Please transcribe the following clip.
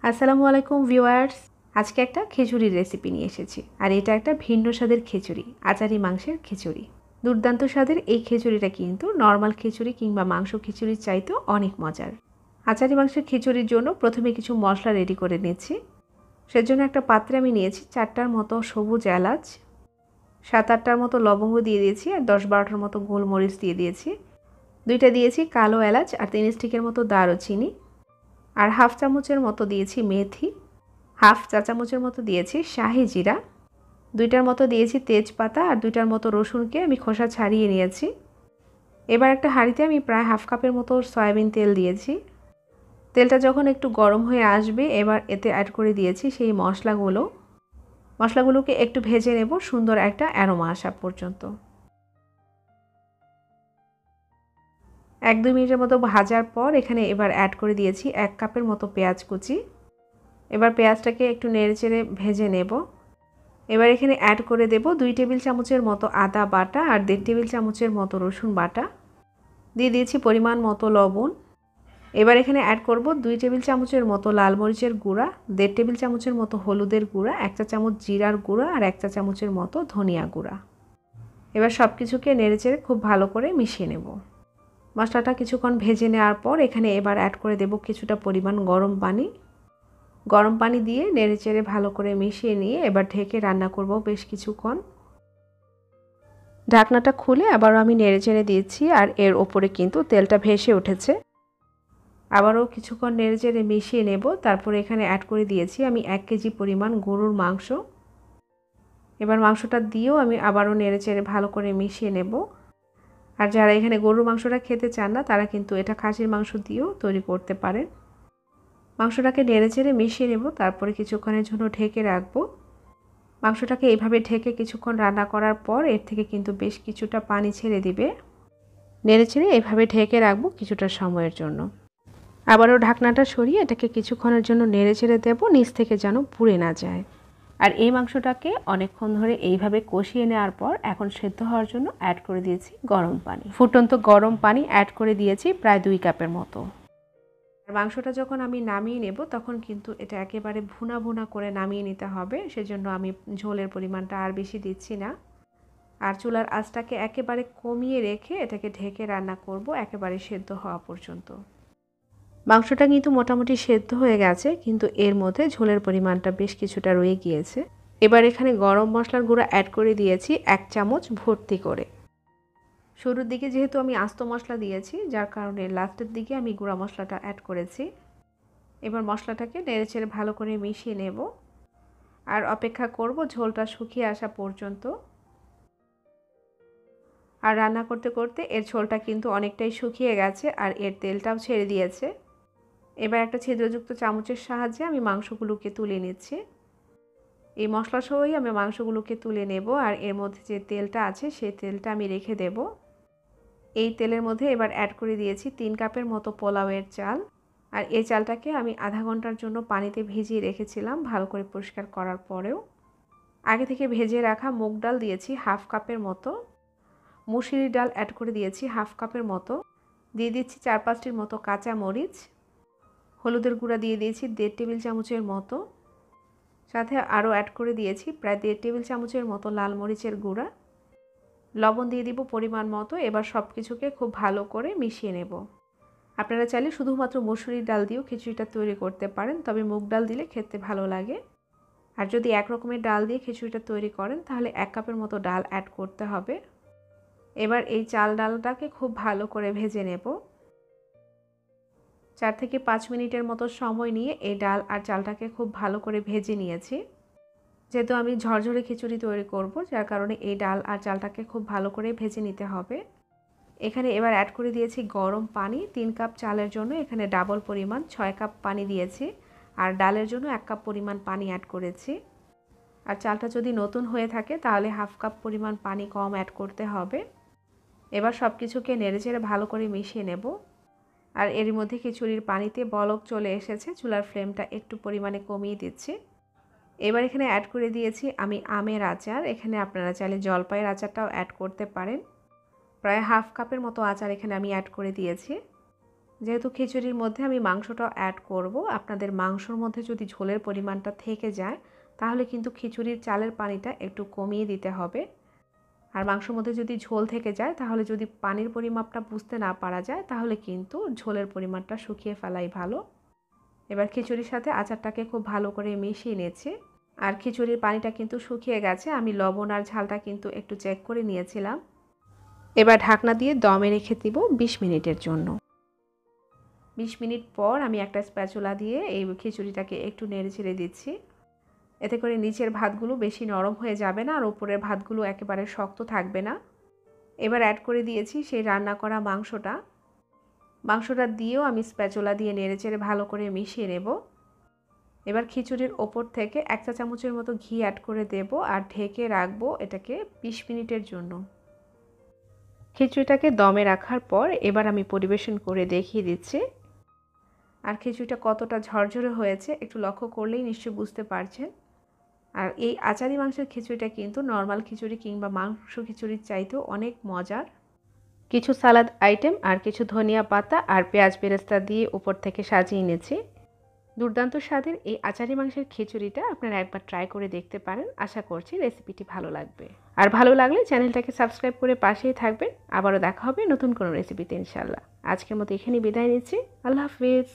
আসসালামু আলাইকুম ভিউয়ার্স। আজকে একটা খিচুড়ির রেসিপি নিয়ে এসেছি। আর এটা একটা ভিন্ন স্বাদের খিচুড়ি, আচারি মাংসের খিচুড়ি। দুর্দান্ত স্বাদের এই খিচুড়িটা কিন্তু নর্মাল খিচুড়ি কিংবা মাংস খিচুড়ির চাইতেও অনেক মজার। আচারি মাংসের খিচুড়ির জন্য প্রথমে কিছু মশলা রেডি করে নিচ্ছি। সেজন্য একটা পাত্রে আমি নিয়েছি 4টার মতো সবুজ এলাচ, 7-8টার মতো লবঙ্গ দিয়ে দিয়েছি, আর 10-12টার মতো গোলমরিচ দিয়ে দিয়েছি। 2টা দিয়েছি কালো এলাচ, আর 3 স্টিকের মতো দারুচিনি, আর হাফ চামচের মতো দিয়েছি মেথি, হাফ চা চামচের মতো দিয়েছি শাহি জিরা, 2টার মতো দিয়েছি তেজপাতা, আর 2টার মতো রসুনকে আমি খোসা ছাড়িয়ে নিয়েছি। এবার একটা হাঁড়িতে আমি প্রায় হাফ কাপের মতো সয়াবিন তেল দিয়েছি। তেলটা যখন একটু গরম হয়ে আসবে, এবার এতে অ্যাড করে দিয়েছি সেই মশলাগুলোকে একটু ভেজে নেব সুন্দর একটা অ্যারোমা আসা পর্যন্ত। 1-2 মিনিটের মতো ভাজার পর এখানে এবার অ্যাড করে দিয়েছি 1 কাপের মতো পেঁয়াজ কুচি। এবার পেঁয়াজটাকে একটু নেড়েচেড়ে ভেজে নেব। এবার এখানে অ্যাড করে দেব 2 টেবিল চামচের মতো আদা বাটা, আর 1.5 টেবিল চামচের মতো রসুন বাটা। দিয়ে দিয়েছি পরিমাণ মতো লবণ। এবার এখানে অ্যাড করব 2 টেবিল চামচের মতো লাল মরিচের গুঁড়া, 1.5 টেবিল চামচের মতো হলুদের গুঁড়া, 1 চা চামচ জিরার গুঁড়া, আর 1 চা চামচের মতো ধনিয়া গুঁড়া। এবার সব কিছুকে নেড়েচেড়ে খুব ভালো করে মিশিয়ে নেব। মশলাটা কিছুক্ষণ ভেজে নেওয়ার পর এখানে এবার অ্যাড করে দেব কিছুটা পরিমাণ গরম পানি দিয়ে নেড়েচেড়ে ভালো করে মিশিয়ে নিয়ে এবার ঢেকে রান্না করব বেশ কিছুক্ষণ। ঢাকনাটা খুলে আবারও আমি নেড়েচেড়ে দিয়েছি, আর এর ওপরে কিন্তু তেলটা ভেসে উঠেছে। আবারও কিছুক্ষণ নেড়েচেড়ে মিশিয়ে নেব। তারপরে এখানে অ্যাড করে দিয়েছি আমি 1 কেজি পরিমাণ গরুর মাংস। এবার মাংসটা দিয়েও আমি আবারও নেড়েচেড়ে ভালো করে মিশিয়ে নেব। আর যারা এখানে গরুর মাংসটা খেতে চান না, তারা কিন্তু এটা খাসির মাংস দিয়েও তৈরি করতে পারেন। মাংসটাকে নেড়েচেড়ে মিশিয়ে নেব, তারপরে কিছুক্ষণের জন্য ঢেকে রাখবো। মাংসটাকে এইভাবে ঢেকে কিছুক্ষণ রান্না করার পর এর থেকে কিন্তু বেশ কিছুটা পানি ছেড়ে দিবে। নেড়েচেড়ে এইভাবে ঢেকে রাখবো কিছুটা সময়ের জন্য। আবারও ঢাকনাটা সরিয়ে এটাকে কিছুক্ষণের জন্য নেড়েচেড়ে দেব, নিচ থেকে যেন পুড়ে না যায়। আর এই মাংসটাকে অনেকক্ষণ ধরে এইভাবে কষিয়ে নেওয়ার পর এখন সেদ্ধ হওয়ার জন্য অ্যাড করে দিয়েছি গরম পানি। ফুটন্ত গরম পানি অ্যাড করে দিয়েছি প্রায় 2 কাপের মতো। আর মাংসটা যখন আমি নামিয়ে নেব তখন কিন্তু এটা একেবারে ভুনা ভুনা করে নামিয়ে নিতে হবে। সেজন্য আমি ঝোলের পরিমাণটা আর বেশি দিচ্ছি না। আর চুলার আঁচটাকে একেবারে কমিয়ে রেখে এটাকে ঢেকে রান্না করব একেবারে সেদ্ধ হওয়া পর্যন্ত। মাংসটা কিন্তু মোটামুটি সেদ্ধ হয়ে গেছে, কিন্তু এর মধ্যে ঝোলের পরিমাণটা বেশ কিছুটা রয়ে গিয়েছে। এবার এখানে গরম মশলার গুঁড়া অ্যাড করে দিয়েছি 1 চামচ ভর্তি করে। শুরুর দিকে যেহেতু আমি আস্ত মশলা দিয়েছি, যার কারণে লাস্টের দিকে আমি গুঁড়া মশলাটা অ্যাড করেছি। এবার মশলাটাকে নেড়েচেড়ে ভালো করে মিশিয়ে নেব, আর অপেক্ষা করব ঝোলটা শুকিয়ে আসা পর্যন্ত। আর রান্না করতে করতে এর ঝোলটা কিন্তু অনেকটাই শুকিয়ে গেছে, আর এর তেলটাও ছেড়ে দিয়েছে। এবার একটা ছিদ্রযুক্ত চামচের সাহায্যে আমি মাংসগুলোকে তুলে নিচ্ছি। এই মশলা সহই আমি মাংসগুলোকে তুলে নেব, আর এর মধ্যে যে তেলটা আছে সেই তেলটা আমি রেখে দেব। এই তেলের মধ্যে এবার অ্যাড করে দিয়েছি 3 কাপের মতো পোলাওয়ের চাল। আর এই চালটাকে আমি আধা ঘন্টার জন্য পানিতে ভিজিয়ে রেখেছিলাম ভালো করে পরিষ্কার করার পরেও। আগে থেকে ভেজে রাখা মুগ ডাল দিয়েছি হাফ কাপের মতো, মুসুরি ডাল অ্যাড করে দিয়েছি হাফ কাপের মতো, দিয়ে দিচ্ছি 4-5টির মতো কাঁচা মরিচ, হলুদের গুঁড়া দিয়ে দিয়েছি 1.5 টেবিল চামচের মতো, সাথে আরও অ্যাড করে দিয়েছি প্রায় 1.5 টেবিল চামচের মতো লাল মরিচের গুঁড়া, লবণ দিয়ে দিব পরিমাণ মতো। এবার সব কিছুকে খুব ভালো করে মিশিয়ে নেব। আপনারা চাইলে শুধুমাত্র মসুরির ডাল দিয়েও খিচুড়িটা তৈরি করতে পারেন, তবে মুগ ডাল দিলে খেতে ভালো লাগে। আর যদি এক রকমের ডাল দিয়ে খিচুড়িটা তৈরি করেন তাহলে 1 কাপের মতো ডাল অ্যাড করতে হবে। এবার এই চাল ডালটাকে খুব ভালো করে ভেজে নেব। 4 থেকে 5 মিনিটের মতো সময় নিয়ে এই ডাল আর চালটাকে খুব ভালো করে ভেজে নিয়েছি। যেহেতু আমি ঝরঝরে খিচুড়ি তৈরি করব, যার কারণে এই ডাল আর চালটাকে খুব ভালো করে ভেজে নিতে হবে। এখানে এবার অ্যাড করে দিয়েছি গরম পানি। 3 কাপ চালের জন্য এখানে ডাবল পরিমাণ 6 কাপ পানি দিয়েছি, আর ডালের জন্য 1 কাপ পরিমাণ পানি অ্যাড করেছি। আর চালটা যদি নতুন হয়ে থাকে তাহলে হাফ কাপ পরিমাণ পানি কম অ্যাড করতে হবে। এবার সব কিছুকে নেড়েচেড়ে ভালো করে মিশিয়ে নেব। আর এর মধ্যে খিচুড়ির পানিতে বলক চলে এসেছে, চুলার ফ্লেমটা একটু পরিমাণে কমিয়ে দিচ্ছি। এবার এখানে অ্যাড করে দিয়েছি আমি আমের আচার। এখানে আপনারা চাইলে জলপাইয়ের আচারটাও অ্যাড করতে পারেন। প্রায় হাফ কাপের মতো আচার এখানে আমি অ্যাড করে দিয়েছি। যেহেতু খিচুড়ির মধ্যে আমি মাংসটাও অ্যাড করব, আপনাদের মাংসর মধ্যে যদি ঝোলের পরিমাণটা থেকে যায় তাহলে কিন্তু খিচুড়ির চালের পানিটা একটু কমিয়ে দিতে হবে। আর মাংসের মধ্যে যদি ঝোল থেকে যায় তাহলে যদি পানির পরিমাপটা বুঝতে না পারা যায় তাহলে কিন্তু ঝোলের পরিমাণটা শুকিয়ে ফেলাই ভালো। এবার খিচুড়ির সাথে আচারটাকে খুব ভালো করে মিশিয়ে নিয়েছি। আর খিচুড়ির পানিটা কিন্তু শুকিয়ে গেছে, আমি লবণ আর ঝালটা কিন্তু একটু চেক করে নিয়েছিলাম। এবার ঢাকনা দিয়ে দমে রেখে দিব 20 মিনিটের জন্য। 20 মিনিট পর আমি একটা স্প্যাচুলা দিয়ে এই খিচুড়িটাকে একটু নেড়ে ছেড়ে দিচ্ছি। এতে করে নিচের ভাতগুলো বেশি নরম হয়ে যাবে না আর উপরের ভাতগুলো একেবারে শক্ত থাকবে না। এবার অ্যাড করে দিয়েছি সেই রান্না করা মাংসটা দিয়েও আমি স্প্যাচুলা দিয়ে নেড়ে চেড়ে ভালো করে মিশিয়ে নেব। এবার খিচুড়ির ওপর থেকে 1 চা চামচের মতো ঘি অ্যাড করে দেব আর ঢেকে রাখবো এটাকে 20 মিনিটের জন্য। খিচুড়িটাকে দমে রাখার পর এবার আমি পরিবেশন করে দেখিয়ে দিচ্ছি। আর খিচুড়িটা কতটা ঝরঝরে হয়েছে একটু লক্ষ্য করলেই নিশ্চয়ই বুঝতে পারছেন। আর এই আচারি মাংসের খিচুড়িটা কিন্তু নর্মাল খিচুড়ি কিংবা মাংস খিচুড়ির চাইতেও অনেক মজার। কিছু সালাদ আইটেম আর কিছু ধনিয়া পাতা আর পেঁয়াজ বেরেস্তা দিয়ে উপর থেকে সাজিয়ে নিয়েছি। দুর্দান্ত স্বাদের এই আচারি মাংসের খিচুড়িটা আপনারা একবার ট্রাই করে দেখতে পারেন। আশা করছি রেসিপিটি ভালো লাগবে। আর ভালো লাগলে চ্যানেলটাকে সাবস্ক্রাইব করে পাশেই থাকবেন। আবারও দেখা হবে নতুন কোনো রেসিপিতে ইনশাআল্লাহ। আজকের মতো এখানেই বিদায় নিচ্ছি। আল্লাহ হাফিজ।